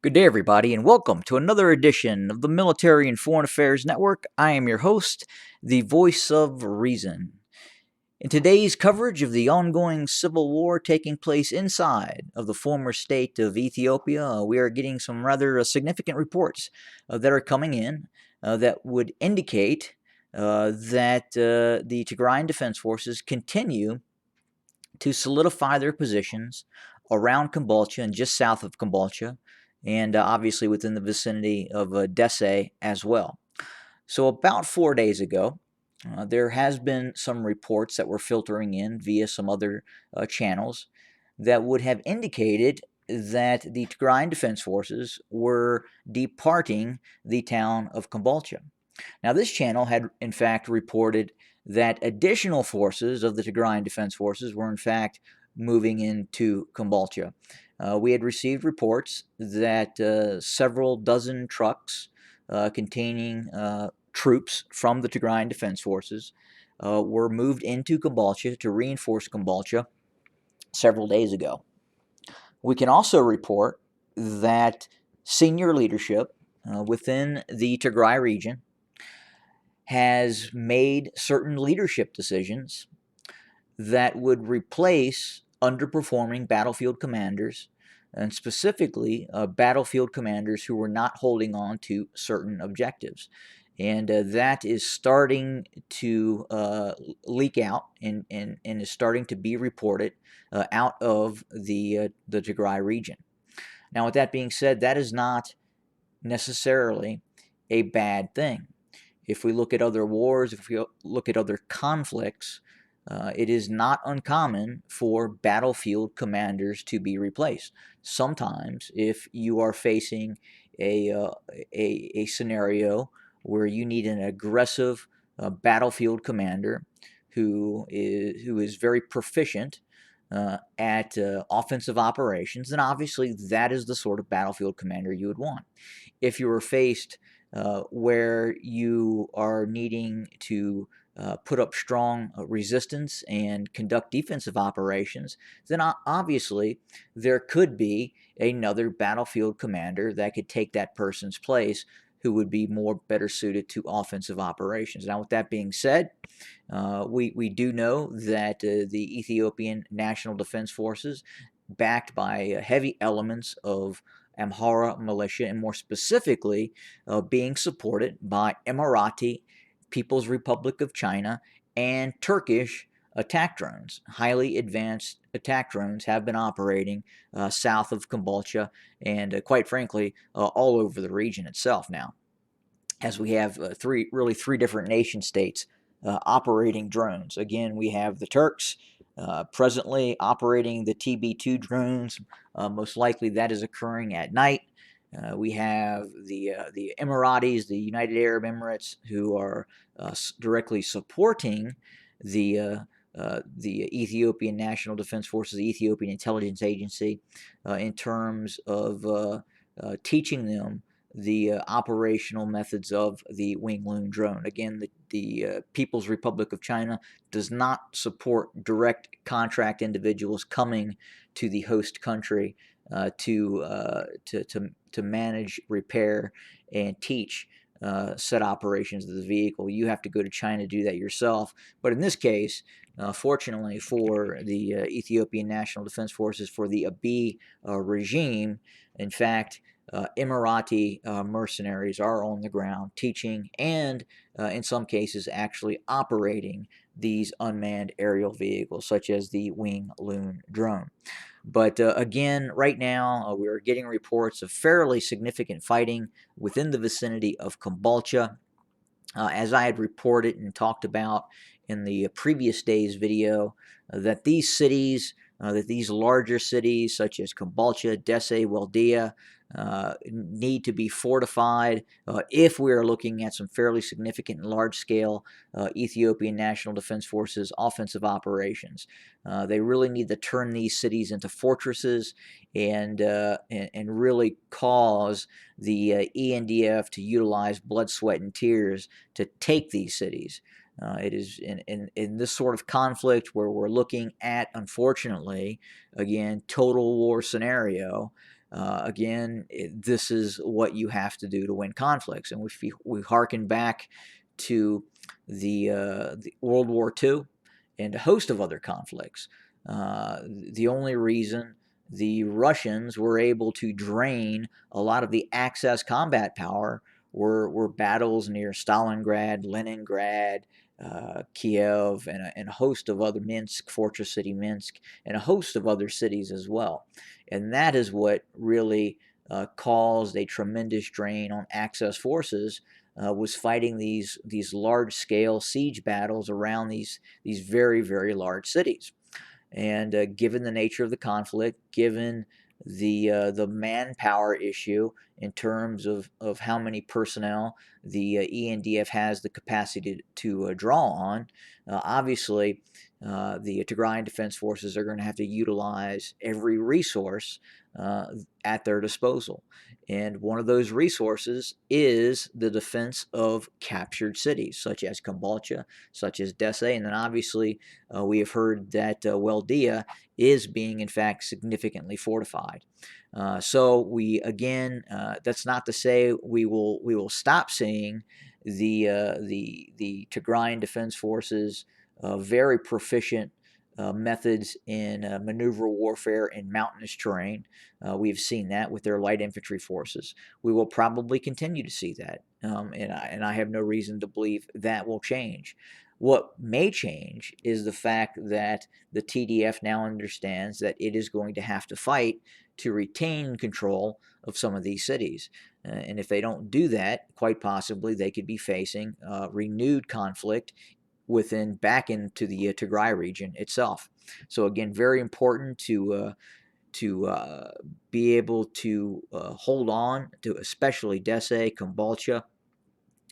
Good day, everybody, and welcome to another edition of the Military and Foreign Affairs Network. I am your host, the voice of reason. In today's coverage of the ongoing civil war taking place inside of the former state of Ethiopia, we are getting some rather significant reports that are coming in that would indicate that the Tigrayan Defense Forces continue to solidify their positions around Kombolcha and just south of Kombolcha, and obviously within the vicinity of Dec as well. So about 4 days ago, there has been some reports that were filtering in via some other channels that would have indicated that the Tigrayan Defense Forces were departing the town of Kombolcha. Now, this channel had in fact reported that additional forces of the Tigrayan Defense Forces were in fact moving into Kombolcha. We had received reports that several dozen trucks containing troops from the Tigrayan Defense Forces were moved into Kombolcha to reinforce Kombolcha several days ago. We can also report that senior leadership within the Tigray region has made certain leadership decisions that would replace underperforming battlefield commanders, and specifically battlefield commanders who were not holding on to certain objectives. And that is starting to leak out and is starting to be reported out of the Tigray region. Now, with that being said, that is not necessarily a bad thing. If we look at other wars, if we look at other conflicts, it is not uncommon for battlefield commanders to be replaced. Sometimes, if you are facing a scenario where you need an aggressive battlefield commander who is very proficient at offensive operations, then obviously that is the sort of battlefield commander you would want. If you were faced where you are needing to put up strong resistance and conduct defensive operations, then obviously there could be another battlefield commander that could take that person's place who would be better suited to offensive operations. Now, with that being said, we do know that the Ethiopian National Defense Forces, backed by heavy elements of Amhara militia, and more specifically being supported by Emirati, People's Republic of China, and Turkish attack drones. Highly advanced attack drones have been operating south of Kombolcha and, quite frankly, all over the region itself now, as we have three different nation states operating drones. Again, we have the Turks presently operating the TB2 drones. Most likely that is occurring at night. We have the Emiratis, the United Arab Emirates, who are directly supporting the Ethiopian National Defense Forces, the Ethiopian Intelligence Agency, in terms of teaching them the operational methods of the Wing Loon drone. Again, the People's Republic of China does not support direct contract individuals coming to the host country to manage, repair, and teach set operations of the vehicle. You have to go to China to do that yourself. But in this case, fortunately for the Ethiopian National Defense Forces, for the Abiy regime, in fact, Emirati mercenaries are on the ground teaching and, in some cases, actually operating these unmanned aerial vehicles, such as the Wing Loon drone. But again, right now, we are getting reports of fairly significant fighting within the vicinity of Kombolcha. As I had reported and talked about in the previous day's video, that these cities, that these larger cities such as Kombolcha, Dec, Weldia, need to be fortified if we are looking at some fairly significant and large-scale Ethiopian National Defense Forces offensive operations. They really need to turn these cities into fortresses and really cause the ENDF to utilize blood, sweat, and tears to take these cities. It is in this sort of conflict where we're looking at, unfortunately, again, total war scenario, Again, this is what you have to do to win conflicts. And we harken back to the World War II and a host of other conflicts. The only reason the Russians were able to drain a lot of the Axis combat power were battles near Stalingrad, Leningrad, Kiev, and a host of other Minsk, Fortress City Minsk, and a host of other cities as well. And that is what really caused a tremendous drain on Axis forces. Was fighting these large scale siege battles around these very large cities. And given the nature of the conflict, given the manpower issue in terms of how many personnel the ENDF has the capacity to draw on, obviously the Tigrayan Defense Forces are going to have to utilize every resource at their disposal. And one of those resources is the defense of captured cities, such as Kombolcha, such as Dec, and then obviously we have heard that Weldia is being, in fact, significantly fortified. So we again, that's not to say we will stop seeing the Tigrayan Defense Forces very proficient methods in maneuver warfare in mountainous terrain. We've seen that with their light infantry forces. We will probably continue to see that, and I have no reason to believe that will change. What may change is the fact that the TDF now understands that it is going to have to fight to retain control of some of these cities. And if they don't do that, quite possibly they could be facing renewed conflict back into the Tigray region itself. So again, very important to be able to hold on to, especially Dec, Kombolcha,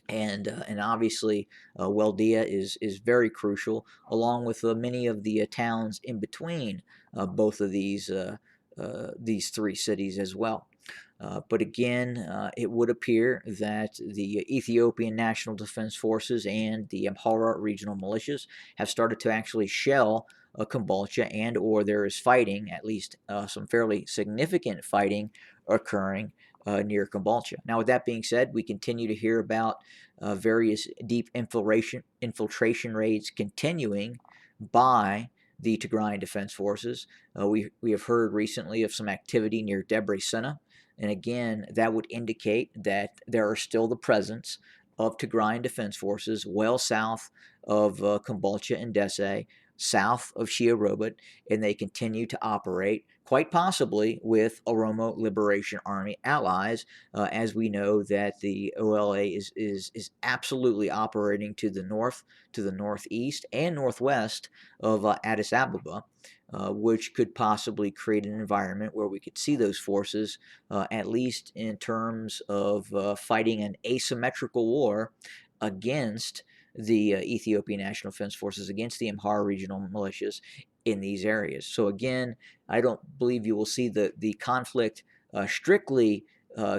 and obviously Weldia is very crucial, along with many of the towns in between both of these three cities as well. But again, it would appear that the Ethiopian National Defense Forces and the Amhara regional militias have started to actually shell Kombolcha, and/or there is fighting, at least some fairly significant fighting occurring near Kombolcha. Now, with that being said, we continue to hear about various deep infiltration raids continuing by the Tigrayan Defense Forces. We have heard recently of some activity near Debrecen, and again, that would indicate that there are still the presence of Tigrayan Defense Forces well south of Kombolcha and Dec, south of Shia Robot, and they continue to operate, quite possibly with Oromo Liberation Army allies, as we know that the OLA is absolutely operating to the north, to the northeast, and northwest of Addis Ababa, which could possibly create an environment where we could see those forces, at least in terms of fighting an asymmetrical war against the Ethiopian National Defense Forces, against the Amhara regional militias in these areas. So again, I don't believe you will see the conflict strictly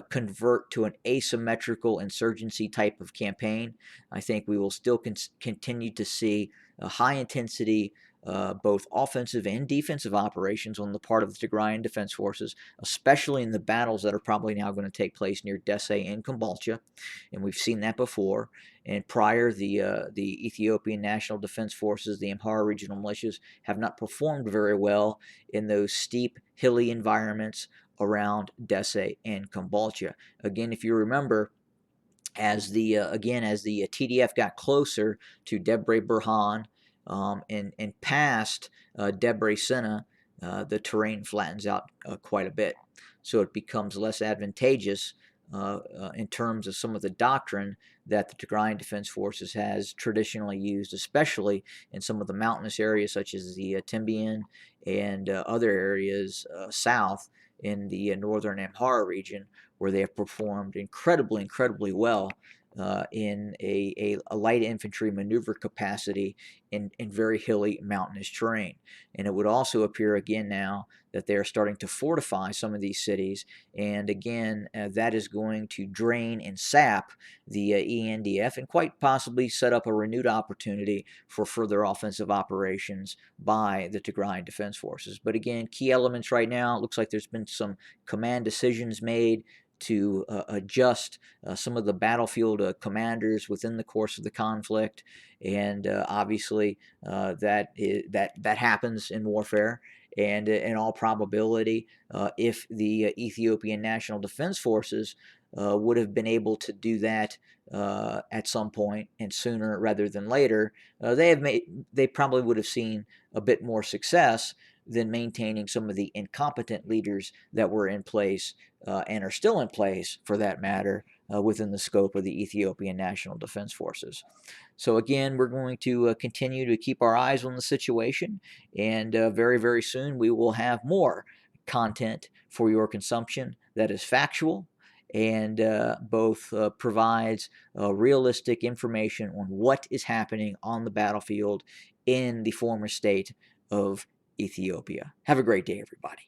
convert to an asymmetrical insurgency type of campaign. I think we will still continue to see a high intensity both offensive and defensive operations on the part of the Tigrayan Defense Forces, especially in the battles that are probably now going to take place near Dec and Kombolcha, and we've seen that before. And prior, the Ethiopian National Defense Forces, the Amhara regional militias, have not performed very well in those steep, hilly environments around Dec and Kombolcha. Again, if you remember, as the TDF got closer to Debre Burhan and past Debrecen, the terrain flattens out quite a bit. So it becomes less advantageous in terms of some of the doctrine that the Tigrayan Defense Forces has traditionally used, especially in some of the mountainous areas such as the Timbian and other areas south in the northern Amhara region, where they have performed incredibly well in a light infantry maneuver capacity in very hilly mountainous terrain. And it would also appear again now that they are starting to fortify some of these cities, and again that is going to drain and sap the ENDF and quite possibly set up a renewed opportunity for further offensive operations by the Tigrayan Defense Forces. But again, key elements right now, it looks like there's been some command decisions made to adjust some of the battlefield commanders within the course of the conflict, and obviously that happens in warfare. And in all probability, if the Ethiopian National Defense Forces would have been able to do that at some point and sooner rather than later, they probably would have seen a bit more success than maintaining some of the incompetent leaders that were in place and are still in place, for that matter, within the scope of the Ethiopian National Defense Forces. So again, we're going to continue to keep our eyes on the situation, and very, very soon we will have more content for your consumption that is factual and both provides realistic information on what is happening on the battlefield in the former state of Ethiopia. Have a great day, everybody.